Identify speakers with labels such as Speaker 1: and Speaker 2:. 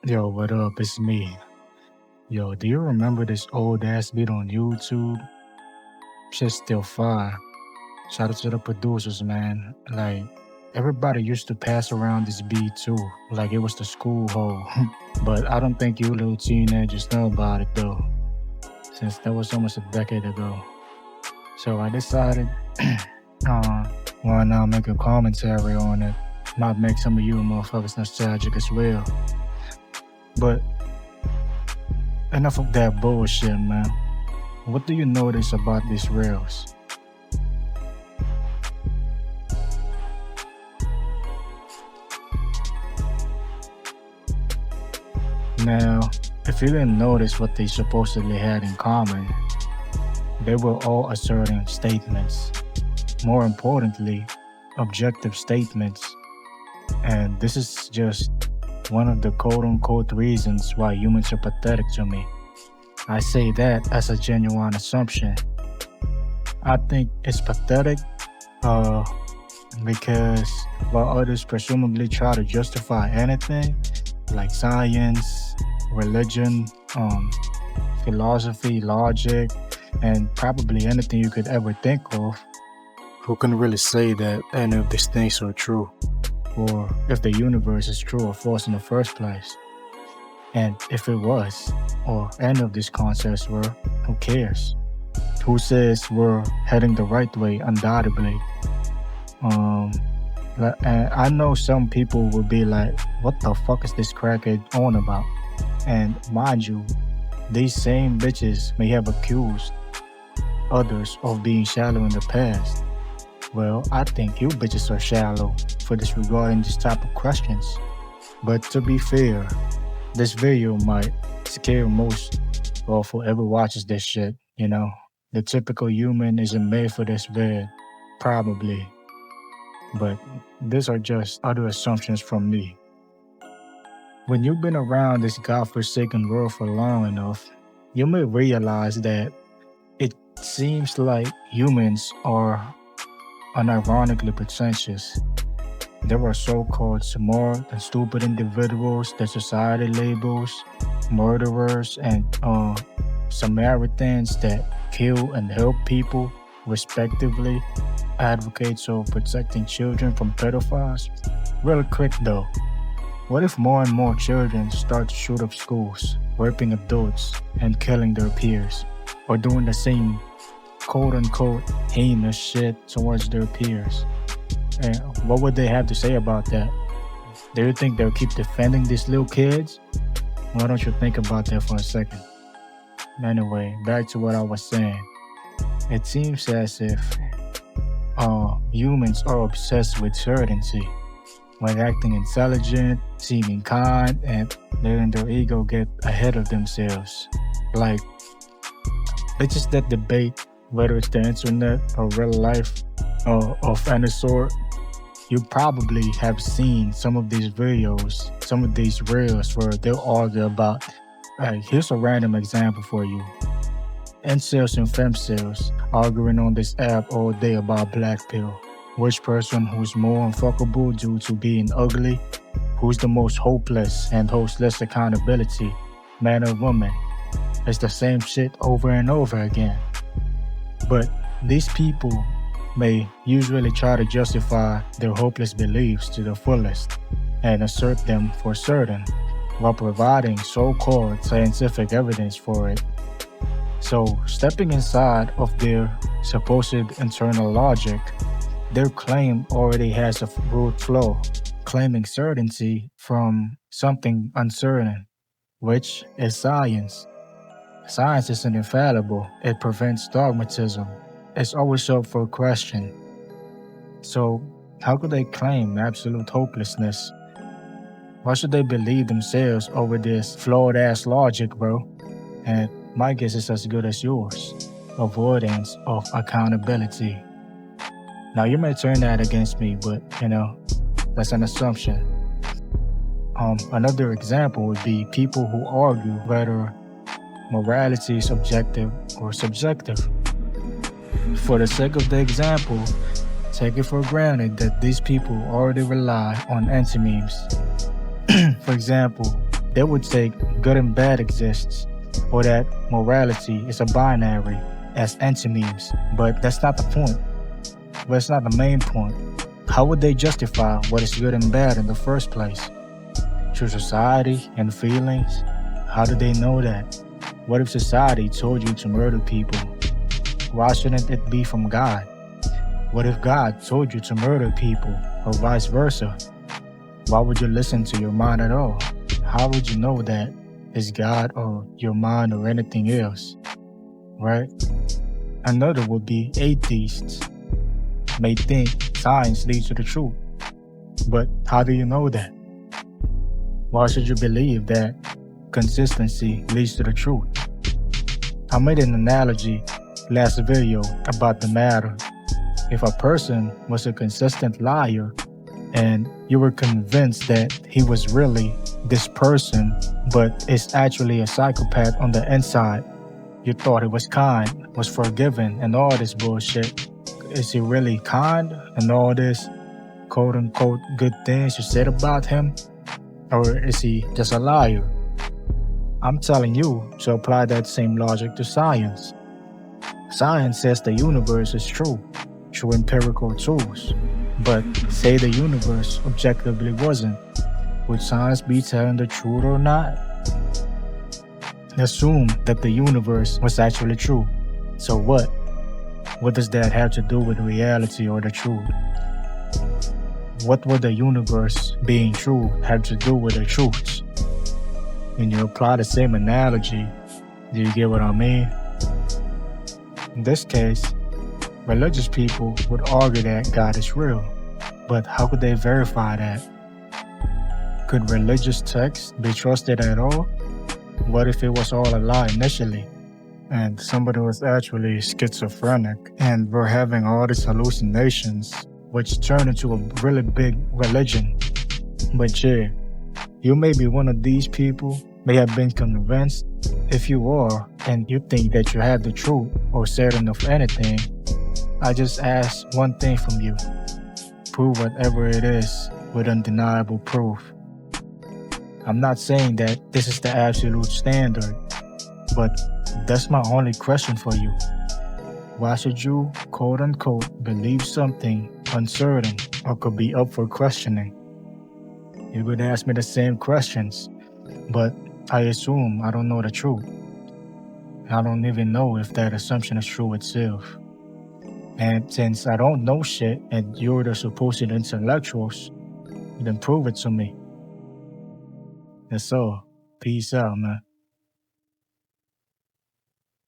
Speaker 1: Yo, what up? It's me. Yo, do you remember this old ass beat on YouTube? Shit's still fire. Shout out to the producers, man. Like, everybody used to pass around this beat too, like it was the school hole. But I don't think you little teenagers know about it though, since that was almost a decade ago. So I decided, uh, why not make a commentary on it? Might make some of you motherfuckers nostalgic as well. But enough of that bullshit, man. What do you notice about these rails? Now, if you didn't notice what they supposedly had in common, they were all asserting statements. More importantly, objective statements. And this is just one of the quote unquote reasons why humans are pathetic to me. I say that as a genuine assumption. I think it's pathetic uh, because while others presumably try to justify anything, like science, religion, philosophy, logic, and probably anything you could ever think of, who can really say that any of these things are true? Or if the universe is true or false in the first place? And if it was, or any of these concepts were, who cares? Who says we're heading the right way? Undoubtedly. Um, and I know some people will be like, what the fuck is this crackhead on about? And mind you, these same bitches may have accused others of being shallow in the past. Well, I think you bitches are shallow for disregarding this type of questions. But to be fair, this video might scare most of whoever watches this shit, you know? The typical human isn't made for this vid, probably. But these are just other assumptions from me. When you've been around this godforsaken world for long enough, you may realize that it seems like humans are unironically pretentious. There are so-called smart and stupid individuals that society labels murderers and Samaritans that kill and help people, respectively, advocates of protecting children from pedophiles. Real quick though, what if more and more children start to shoot up schools, raping adults, and killing their peers, or doing the same quote-unquote heinous shit towards their peers? And what would they have to say about that? Do you think they'll keep defending these little kids? Why don't you think about that for a second? Anyway, back to what I was saying. It seems as if humans are obsessed with certainty, when acting intelligent, seeming kind, and letting their ego get ahead of themselves. Like, bitches that debate whether it's the internet or real life of any sort, you probably have seen some of these videos, some of these reels where they'll argue about, here's a random example for you. Incels and femcels arguing on this app all day about black pill. Which person who's more unfuckable due to being ugly? Who's the most hopeless and hosts less accountability, man or woman? It's the same shit over and over again. But these people may usually try to justify their hopeless beliefs to the fullest and assert them for certain, while providing so-called scientific evidence for it. So, stepping inside of their supposed internal logic, their claim already has a root flaw, claiming certainty from something uncertain, which is science. Science isn't infallible, it prevents dogmatism. It's always up for question. So, how could they claim absolute hopelessness? Why should they believe themselves over this flawed ass logic, bro? And my guess is as good as yours. Avoidance of accountability. Now, you may turn that against me, but that's an assumption. Another example would be people who argue whether morality is objective or subjective. For the sake of the example, take it for granted that these people already rely on anti-memes. For example, they would say good and bad exists, or that morality is a binary as antonyms. But that's not the point. But it's not the main point. How would they justify what is good and bad in the first place? Through society and feelings? How do they know that? What if society told you to murder people? Why shouldn't it be from God? What if God told you to murder people, or vice versa? Why would you listen to your mind at all? How would you know that it's God or your mind or anything else? Right? Another would be atheists. May think science leads to the truth. But how do you know that? Why should you believe that consistency leads to the truth? I made an analogy last video about the matter. If a person was a consistent liar and you were convinced that he was really this person, but is actually a psychopath on the inside, you thought he was kind, was forgiving, and all this bullshit. Is he really kind and all this quote unquote good things you said about him? Or is he just a liar? I'm telling you to apply that same logic to science. Science says the universe is true through empirical tools. But say the universe objectively wasn't. Would science be telling the truth or not? Assume that the universe was actually true. So what? What does that have to do with reality or the truth? What would the universe being true have to do with the truths? When you apply the same analogy, do you get what I mean? In this case, religious people would argue that God is real, but how could they verify that? Could religious texts be trusted at all? What if it was all a lie initially, and somebody was actually schizophrenic and were having all these hallucinations, which turned into a really big religion? But yeah, you may be one of these people, may have been convinced. If you are, and you think that you have the truth or certain of anything, I just ask one thing from you. Prove whatever it is with undeniable proof. I'm not saying that this is the absolute standard, but that's my only question for you. Why should you, quote unquote, believe something uncertain or could be up for questioning? You could ask me the same questions, but I assume I don't know the truth. I don't even know if that assumption is true itself. And since I don't know shit and you're the supposed intellectuals, then prove it to me. That's all. Peace out, man.